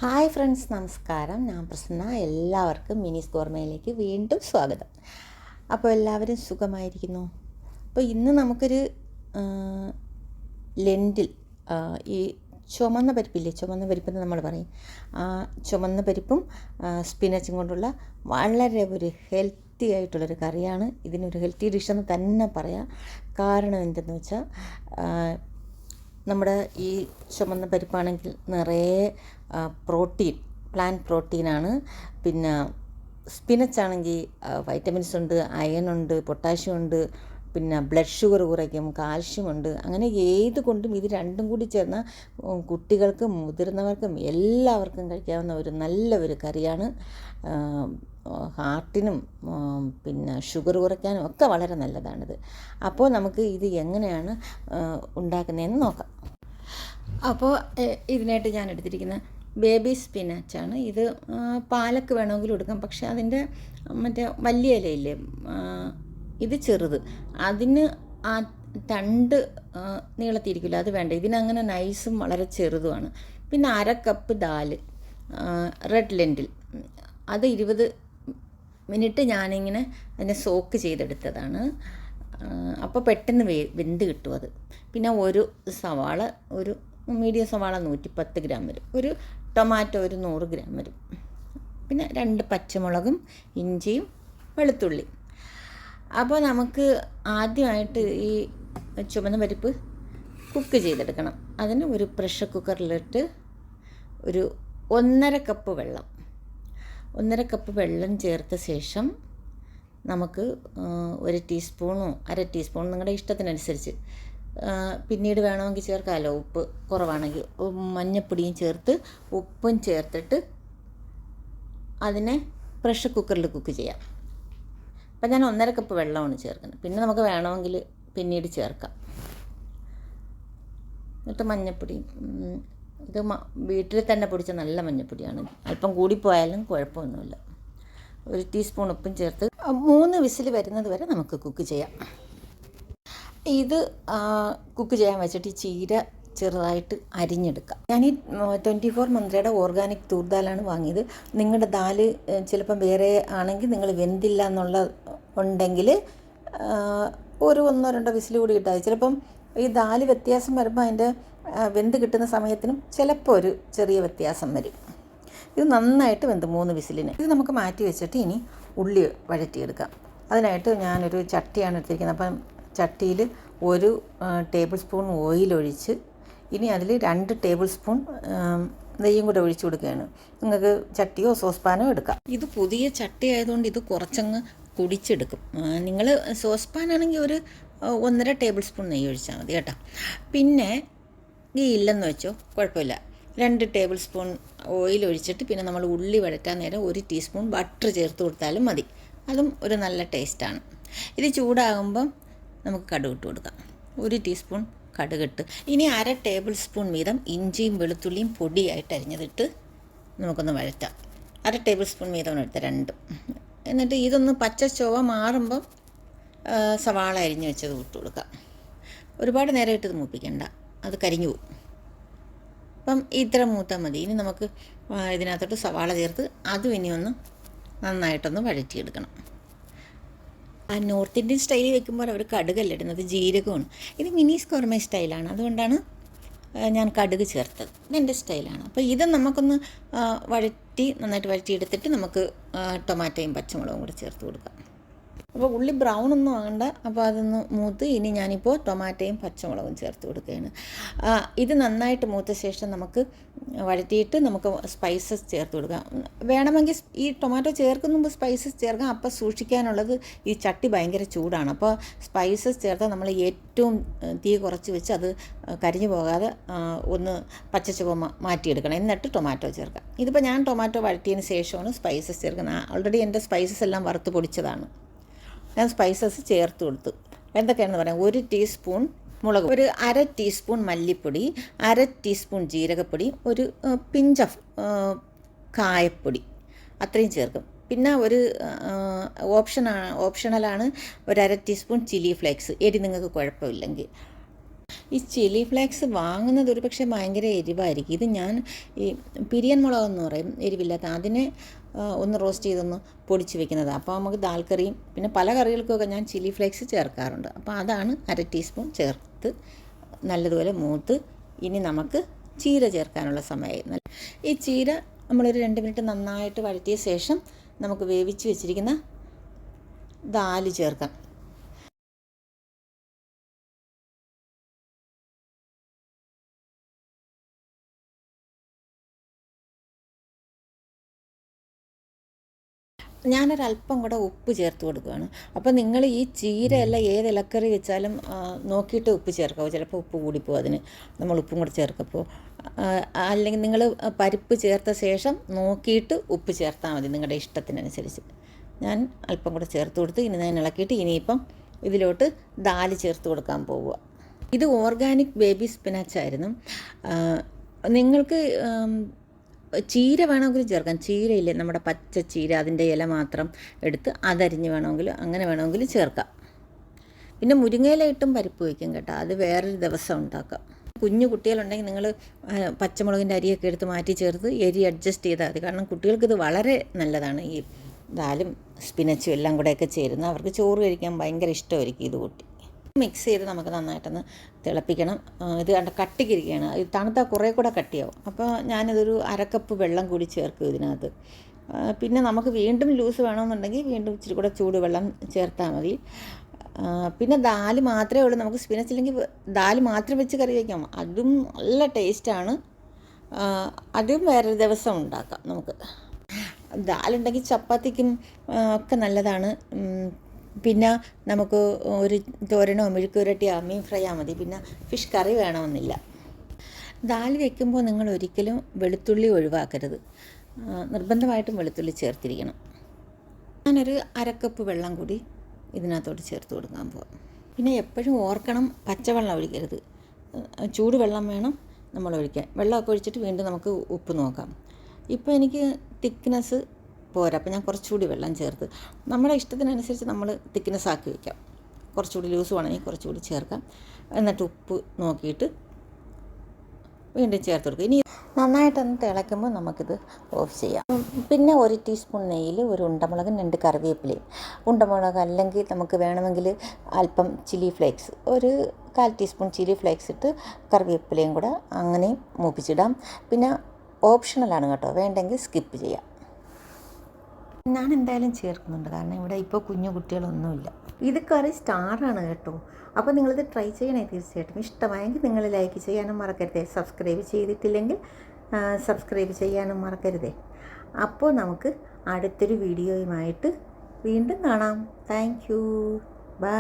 Hi friends, നമസ്കാരം. ഞാൻ പ്രസന്ന. എല്ലാവർക്കും മിനീസ് ഗോർമയിലേക്ക് വീണ്ടും സ്വാഗതം. അപ്പോൾ എല്ലാവരും സുഖമായിരിക്കുന്നു. അപ്പോൾ ഇന്ന് നമുക്കൊരു ലെൻറ്റിൽ ഈ ചുമന്ന പരിപ്പില്ലേ, ചുമന്ന പരിപ്പെന്ന് നമ്മൾ പറയും. ചുമന്ന പരിപ്പും സ്പിനച്ചും കൊണ്ടുള്ള വളരെ ഒരു ഹെൽത്തി ആയിട്ടുള്ളൊരു കറിയാണ്. ഇതിനൊരു ഹെൽത്തി ഡിഷെന്ന് തന്നെ പറയാം. കാരണം എന്തെന്ന് വെച്ചാൽ, നമ്മുടെ ഈ ചുമന്ന പരിപ്പാണെങ്കിൽ നിറയെ പ്രോട്ടീൻ, പ്ലാന്റ് പ്രോട്ടീനാണ്. പിന്നെ സ്പിനച്ചാണെങ്കിൽ വൈറ്റമിൻസ് ഉണ്ട്, അയൺ ഉണ്ട്, പൊട്ടാഷ്യം ഉണ്ട്, പിന്നെ ബ്ലഡ് ഷുഗർ കുറയ്ക്കും, കാൽഷ്യം ഉണ്ട്. അങ്ങനെ ഏത് കൊണ്ടും ഇത് രണ്ടും കൂടി ചേർന്ന കുട്ടികൾക്കും മുതിർന്നവർക്കും എല്ലാവർക്കും കഴിക്കാവുന്ന ഒരു നല്ല ഒരു കറിയാണ്. ഹാർട്ടിനും പിന്നെ ഷുഗർ കുറയ്ക്കാനും ഒക്കെ വളരെ നല്ലതാണിത്. അപ്പോൾ നമുക്ക് ഇത് എങ്ങനെയാണ് ഉണ്ടാക്കുന്നതെന്ന് നോക്കാം. അപ്പോൾ ഇതിനായിട്ട് ഞാൻ എടുത്തിരിക്കുന്ന ബേബി സ്പിനാച്ചാണ്. ഇത് പാലക്ക് വേണമെങ്കിലും എടുക്കാം, പക്ഷേ അതിൻ്റെ മറ്റേ വലിയ ഇലയില്ലേ, ഇത് ചെറുത്. അതിന് ആ തണ്ട് നീളത്തിരിക്കില്ല, അത് വേണ്ട. ഇതിനങ്ങനെ നൈസും വളരെ ചെറുതുമാണ്. പിന്നെ 1/2 കപ്പ് ദാല്, റെഡ് ലെൻറ്റിൽ, അത് 20 മിനിറ്റ് ഞാനിങ്ങനെ അതിനെ സോക്ക് ചെയ്തെടുത്തതാണ്. അപ്പോൾ പെട്ടെന്ന് വെന്ത് കിട്ടും അത്. പിന്നെ ഒരു സവാള, ഒരു മീഡിയം സവാള 110 ഗ്രാം വരും. ഒരു ടൊമാറ്റോ ഒരു 100 ഗ്രാം വരും. പിന്നെ 2 പച്ചമുളകും ഇഞ്ചിയും വെളുത്തുള്ളി. അപ്പോൾ നമുക്ക് ആദ്യമായിട്ട് ഈ ചുമന്ന പരിപ്പ് കുക്ക് ചെയ്തെടുക്കണം. അതിന് ഒരു പ്രഷർ കുക്കറിലിട്ട് ഒരു 1.5 കപ്പ് വെള്ളം, 1.5 കപ്പ് വെള്ളം ചേർത്ത ശേഷം നമുക്ക് 1 ടീസ്പൂണോ 1/2 ടീസ്പൂൺ നിങ്ങളുടെ ഇഷ്ടത്തിനനുസരിച്ച്, പിന്നീട് വേണമെങ്കിൽ ചേർക്കാമല്ലോ, ഉപ്പ് കുറവാണെങ്കിൽ മഞ്ഞൾപ്പൊടിയും ചേർത്ത് ഉപ്പും ചേർത്തിട്ട് അതിനെ പ്രഷർ കുക്കറിൽ കുക്ക് ചെയ്യാം. അപ്പം ഞാൻ 1.5 കപ്പ് വെള്ളമാണ് ചേർക്കുന്നത്. പിന്നെ നമുക്ക് വേണമെങ്കിൽ പിന്നീട് ചേർക്കാം. എന്നിട്ട് മഞ്ഞൾപ്പൊടി, ഇത് വീട്ടിൽ തന്നെ പൊടിച്ച നല്ല മഞ്ഞൾപ്പൊടിയാണ്. അല്പം കൂടിപ്പോയാലും കുഴപ്പമൊന്നുമില്ല. 1 ടീസ്പൂൺ ഉപ്പും ചേർത്ത് 3 വിസിൽ വരുന്നത് വരെ നമുക്ക് കുക്ക് ചെയ്യാം. ഇത് കുക്ക് ചെയ്യാൻ വെച്ചിട്ട് ഈ ചീര ചെറുതായിട്ട് അരിഞ്ഞെടുക്കാം. ഞാൻ ഈ 24 മന്ത്രയുടെ ഓർഗാനിക് തൂർ ദാലാണ് വാങ്ങിയത്. നിങ്ങളുടെ ദാല് ചിലപ്പം വേറെ ആണെങ്കിൽ, നിങ്ങൾ വെന്തില്ല എന്നുള്ള ഉണ്ടെങ്കിൽ ഒരു 1-2 വിസിൽ കൂടി ഇട്ടാൽ, ചിലപ്പം ഈ ദാല് വ്യത്യാസം വരുമ്പോൾ അതിൻ്റെ വെന്ത് കിട്ടുന്ന സമയത്തിനും ചിലപ്പോൾ ഒരു ചെറിയ വ്യത്യാസം വരും. ഇത് നന്നായിട്ട് വെന്ത് 3 വിസിലിന്. ഇത് നമുക്ക് മാറ്റി വെച്ചിട്ട് ഇനി ഉള്ളി വഴറ്റിയെടുക്കാം. അതിനായിട്ട് ഞാനൊരു ചട്ടിയാണ് എടുത്തിരിക്കുന്നത്. അപ്പം ചട്ടിയിൽ 1 ടേബിൾ സ്പൂൺ ഓയിലൊഴിച്ച്, ഇനി അതിൽ 2 ടേബിൾ സ്പൂൺ നെയ്യും കൂടെ ഒഴിച്ചു കൊടുക്കുകയാണ്. നിങ്ങൾക്ക് ചട്ടിയോ സോസ്പാനോ എടുക്കാം. ഇത് പുതിയ ചട്ടി ആയതുകൊണ്ട് ഇത് കുറച്ചങ്ങ് കുടിച്ചെടുക്കും. നിങ്ങൾ സോസ്പാനാണെങ്കിൽ ഒരു 1.5 ടേബിൾ സ്പൂൺ നെയ്യ് ഒഴിച്ചാൽ മതി കേട്ടോ. പിന്നെ ഈ ഇല്ലെന്ന് വെച്ചോ, കുഴപ്പമില്ല, 2 ടേബിൾ സ്പൂൺ ഓയിൽ ഒഴിച്ചിട്ട് പിന്നെ നമ്മൾ ഉള്ളി വഴറ്റാൻ നേരം 1 ടീസ്പൂൺ ബട്ടർ ചേർത്ത് കൊടുത്താലും മതി. അതും ഒരു നല്ല ടേസ്റ്റാണ്. ഇത് ചൂടാകുമ്പം നമുക്ക് കടുക് ഇട്ട് കൊടുക്കാം. 1 ടീസ്പൂൺ കടുകിട്ട് ഇനി 1/2 ടേബിൾ സ്പൂൺ വീതം ഇഞ്ചിയും വെളുത്തുള്ളിയും പൊടിയായിട്ട് അരിഞ്ഞതിട്ട് നമുക്കൊന്ന് വഴറ്റാം. 1/2 ടേബിൾ സ്പൂൺ വീതം എടുത്ത് 2. എന്നിട്ട് ഇതൊന്ന് പച്ച ചുവ മാറുമ്പം സവാള അരിഞ്ഞ് വെച്ചത് ഇട്ട് കൊടുക്കാം. ഒരുപാട് നേരം ഇട്ട് മൂപ്പിക്കണ്ട, അത് കരിഞ്ഞു പോകും. അപ്പം ഇത്ര മൂത്താൽ മതി. ഇനി നമുക്ക് ഇതിനകത്തോട്ട് സവാള ചേർത്ത് അതും ഇനി ഒന്ന് നന്നായിട്ടൊന്ന് വഴറ്റിയെടുക്കണം. നോർത്ത് ഇന്ത്യൻ സ്റ്റൈലിൽ വെക്കുമ്പോൾ അവർ കടുകല്ല ഇടുന്നത്, ജീരകമാണ്. ഇത് മിനീസ് ഗോർമ സ്റ്റൈലാണ്, അതുകൊണ്ടാണ് ഞാൻ കടുക് ചേർത്തത്. ഇതെൻ്റെ സ്റ്റൈലാണ്. അപ്പോൾ ഇത് നമുക്കൊന്ന് നന്നായിട്ട് വഴറ്റിയെടുത്തിട്ട് നമുക്ക് ടൊമാറ്റോയും പച്ചമുളകും കൂടി ചേർത്ത് കൊടുക്കാം. അപ്പോൾ ഉള്ളി ബ്രൗൺ ഒന്നും ആകണ്ട. അപ്പോൾ അതൊന്ന് മൂത്ത് ഇനി ഞാനിപ്പോൾ ടൊമാറ്റോയും പച്ചമുളകും ചേർത്ത് കൊടുക്കുകയാണ്. ഇത് നന്നായിട്ട് മൂത്ത ശേഷം നമുക്ക് വഴറ്റിയിട്ട് നമുക്ക് സ്പൈസസ് ചേർത്ത് കൊടുക്കാം. വേണമെങ്കിൽ ഈ ടൊമാറ്റോ ചേർക്കുന്ന മുമ്പ് സ്പൈസസ് ചേർക്കാം. അപ്പോൾ സൂക്ഷിക്കാനുള്ളത്, ഈ ചട്ടി ഭയങ്കര ചൂടാണ്. അപ്പോൾ സ്പൈസസ് ചേർത്താൽ നമ്മൾ ഏറ്റവും തീ കുറച്ച് വെച്ച് അത് കരിഞ്ഞു പോകാതെ ഒന്ന് പച്ചച്ചുവ മാറ്റിയെടുക്കണം. എന്നിട്ട് ടൊമാറ്റോ ചേർക്കാം. ഇതിപ്പോൾ ഞാൻ ടൊമാറ്റോ വഴറ്റിയതിന് ശേഷമാണ് സ്പൈസസ് ചേർക്കുന്നത്. ഓൾറെഡി എൻ്റെ സ്പൈസസ് എല്ലാം വറുത്ത് പൊടിച്ചതാണ്. ഞാൻ സ്പൈസസ് ചേർത്ത് കൊടുത്തു. എന്തൊക്കെയാണെന്ന് പറയാം. 1 ടീസ്പൂൺ മുളക്, ഒരു 1/2 ടീസ്പൂൺ മല്ലിപ്പൊടി, 1/2 ടീസ്പൂൺ ജീരകപ്പൊടി, ഒരു പിഞ്ച് ഓഫ് കായപ്പൊടി, അത്രയും ചേർക്കും. പിന്നെ ഒരു ഓപ്ഷണലാണ്, ഒരു 1/2 ടീസ്പൂൺ ചില്ലി ഫ്ലേക്സ്, എരി നിങ്ങൾക്ക് കുഴപ്പമില്ലെങ്കിൽ. ഈ ചില്ലി ഫ്ലേക്സ് വാങ്ങുന്നത് ഒരു പക്ഷേ ഭയങ്കര എരിവായിരിക്കും. ഇത് ഞാൻ ഈ പിരിയൻ മുളകെന്ന് പറയും, എരിവില്ലാത്ത, അതിനെ ഒന്ന് റോസ്റ്റ് ചെയ്തൊന്ന് പൊടിച്ച് വെക്കുന്നത്. അപ്പോൾ നമുക്ക് ദാൽ കറിയും പിന്നെ പല കറികൾക്കൊക്കെ ഞാൻ ചില്ലി ഫ്ലേക്സ് ചേർക്കാറുണ്ട്. അപ്പോൾ അതാണ് 1/2 ടീസ്പൂൺ ചേർത്ത് നല്ലതുപോലെ മൂത്ത്. ഇനി നമുക്ക് ചീര ചേർക്കാനുള്ള സമയമായി. ഈ ചീര നമ്മളൊരു 2 മിനിറ്റ് നന്നായിട്ട് വഴറ്റിയ ശേഷം നമുക്ക് വേവിച്ച് വെച്ചിരിക്കുന്ന ദാല് ചേർക്കാം. ഞാനൊരല്പം കൂടെ ഉപ്പ് ചേർത്ത് കൊടുക്കുകയാണ്. അപ്പോൾ നിങ്ങൾ ഈ ചീരയല്ല ഏത് ഇലക്കറി വെച്ചാലും നോക്കിയിട്ട് ഉപ്പ് ചേർക്കാവൂ. ചിലപ്പോൾ ഉപ്പ് കൂടിപ്പോവും, അതിന് നമ്മൾ ഉപ്പും കൂടെ ചേർക്കപ്പോൾ. അല്ലെങ്കിൽ നിങ്ങൾ പരിപ്പ് ചേർത്ത ശേഷം നോക്കിയിട്ട് ഉപ്പ് ചേർത്താൽ മതി നിങ്ങളുടെ ഇഷ്ടത്തിനനുസരിച്ച്. ഞാൻ അല്പം കൂടെ ചേർത്ത് കൊടുത്ത് ഇനി ഞാൻ ഇളക്കിയിട്ട് ഇനിയിപ്പം ഇതിലോട്ട് ദാല് ചേർത്ത് കൊടുക്കാൻ പോവുക. ഇത് ഓർഗാനിക് ബേബി സ്പിനാച്ചായിരുന്നു. നിങ്ങൾക്ക് ചീര വേണമെങ്കിൽ ചേർക്കാം. ചീരയില്ലേ, നമ്മുടെ പച്ച ചീര, അതിൻ്റെ ഇല മാത്രം എടുത്ത് അതരിഞ്ഞ് വേണമെങ്കിൽ അങ്ങനെ വേണമെങ്കിൽ ചേർക്കാം. പിന്നെ മുരിങ്ങയില ഇട്ടും പരിപ്പ് വയ്ക്കും കേട്ടോ, അത് വേറൊരു ദിവസം ഉണ്ടാക്കാം. കുഞ്ഞു കുട്ടികളുണ്ടെങ്കിൽ നിങ്ങൾ പച്ചമുളകിൻ്റെ അരിയൊക്കെ എടുത്ത് മാറ്റി ചേർത്ത് എരി അഡ്ജസ്റ്റ് ചെയ്താൽ മതി. കാരണം കുട്ടികൾക്കിത് വളരെ നല്ലതാണ്. ഈ ദാലും സ്പിനച്ചും എല്ലാം കൂടെയൊക്കെ ചേരുന്ന അവർക്ക് ചോറ് കഴിക്കാൻ ഭയങ്കര ഇഷ്ടമായിരിക്കും ഇത് കൂട്ടി. മിക്സ് ചെയ്ത് നമുക്ക് നന്നായിട്ടൊന്ന് തിളപ്പിക്കണം. ഇത് കണ്ട കട്ടിക്കിരിക്കുകയാണ്, ഇത് തണുത്താൽ കുറേ കൂടെ കട്ടിയാവും. അപ്പോൾ ഞാനിതൊരു 1/2 കപ്പ് വെള്ളം കൂടി ചേർക്കും ഇതിനകത്ത്. പിന്നെ നമുക്ക് വീണ്ടും ലൂസ് വേണമെന്നുണ്ടെങ്കിൽ വീണ്ടും ഇച്ചിരി കൂടെ ചൂടുവെള്ളം ചേർത്താൽ മതി. പിന്നെ ദാല് മാത്രമേ ഉള്ളൂ, നമുക്ക് സ്പിനച്ചില്ലെങ്കിൽ ദാല് മാത്രം വെച്ച് കറി വയ്ക്കാം, അതും നല്ല ടേസ്റ്റാണ്. അതും വേറൊരു ദിവസം ഉണ്ടാക്കാം നമുക്ക്. ദാലുണ്ടെങ്കിൽ ചപ്പാത്തിക്കും ഒക്കെ നല്ലതാണ്. പിന്നെ നമുക്ക് ഒരു തോരനോ മെഴുക്കുരട്ടിയോ മീൻ ഫ്രൈയോ മതി. പിന്നെ ഫിഷ് കറി വേണമെന്നില്ല. ദാൽ വയ്ക്കുമ്പോൾ നിങ്ങൾ ഒരിക്കലും വെളുത്തുള്ളി ഒഴിവാക്കരുത്, നിർബന്ധമായിട്ടും വെളുത്തുള്ളി ചേർത്തിരിക്കണം. ഞാനൊരു 1/2 കപ്പ് വെള്ളം കൂടി ഇതിനകത്തോട്ട് ചേർത്ത് കൊടുക്കാൻ പോകാം. പിന്നെ എപ്പോഴും ഓർക്കണം, പച്ചവെള്ളം ഒഴിക്കരുത്, ചൂടുവെള്ളം വേണം നമ്മൾ ഒഴിക്കാൻ. വെള്ളമൊക്കെ ഒഴിച്ചിട്ട് വീണ്ടും നമുക്ക് ഉപ്പ് നോക്കാം. ഇപ്പോൾ എനിക്ക് തിക്നെസ് പോരാ, അപ്പോൾ ഞാൻ കുറച്ചുകൂടി വെള്ളം ചേർത്ത് നമ്മുടെ ഇഷ്ടത്തിനനുസരിച്ച് നമ്മൾ തിക്നെസ് ആക്കി വയ്ക്കാം. കുറച്ചുകൂടി ലൂസ് വേണമെങ്കിൽ കുറച്ചുകൂടി ചേർക്കാം. എന്നിട്ട് ഉപ്പ് നോക്കിയിട്ട് വീണ്ടും ചേർത്ത് കൊടുക്കുക. ഇനി നന്നായിട്ടൊന്ന് തിളയ്ക്കുമ്പോൾ നമുക്കിത് ഓഫ് ചെയ്യാം. പിന്നെ 1 ടീസ്പൂൺ നെയ്യിൽ ഒരു ഉണ്ടമുളകും 2 കറിവേപ്പിലയും. ഉണ്ടമുളക് അല്ലെങ്കിൽ നമുക്ക് വേണമെങ്കിൽ അല്പം ചില്ലി ഫ്ലേക്സ്, ഒരു 1/4 ടീസ്പൂൺ ചില്ലി ഫ്ലേക്സ് ഇട്ട് കറിവേപ്പിലയും കൂടെ അങ്ങനെ മൂപ്പിച്ചിടാം. പിന്നെ ഓപ്ഷണലാണ് കേട്ടോ, വേണ്ടെങ്കിൽ സ്കിപ്പ് ചെയ്യാം. ഞാൻ എന്തായാലും ചേർക്കുന്നുണ്ട്, കാരണം ഇവിടെ ഇപ്പോൾ കുഞ്ഞു കുട്ടികളൊന്നുമില്ല. ഇത് കറി സ്റ്റാറാണ് കേട്ടോ. അപ്പോൾ നിങ്ങളിത് ട്രൈ ചെയ്യണേ തീർച്ചയായിട്ടും. ഇഷ്ടമായെങ്കിൽ നിങ്ങൾ ലൈക്ക് ചെയ്യാനും മറക്കരുതേ. സബ്സ്ക്രൈബ് ചെയ്തിട്ടില്ലെങ്കിൽ സബ്സ്ക്രൈബ് ചെയ്യാനും മറക്കരുതേ. അപ്പോൾ നമുക്ക് അടുത്തൊരു വീഡിയോയുമായിട്ട് വീണ്ടും കാണാം. Thank you, by.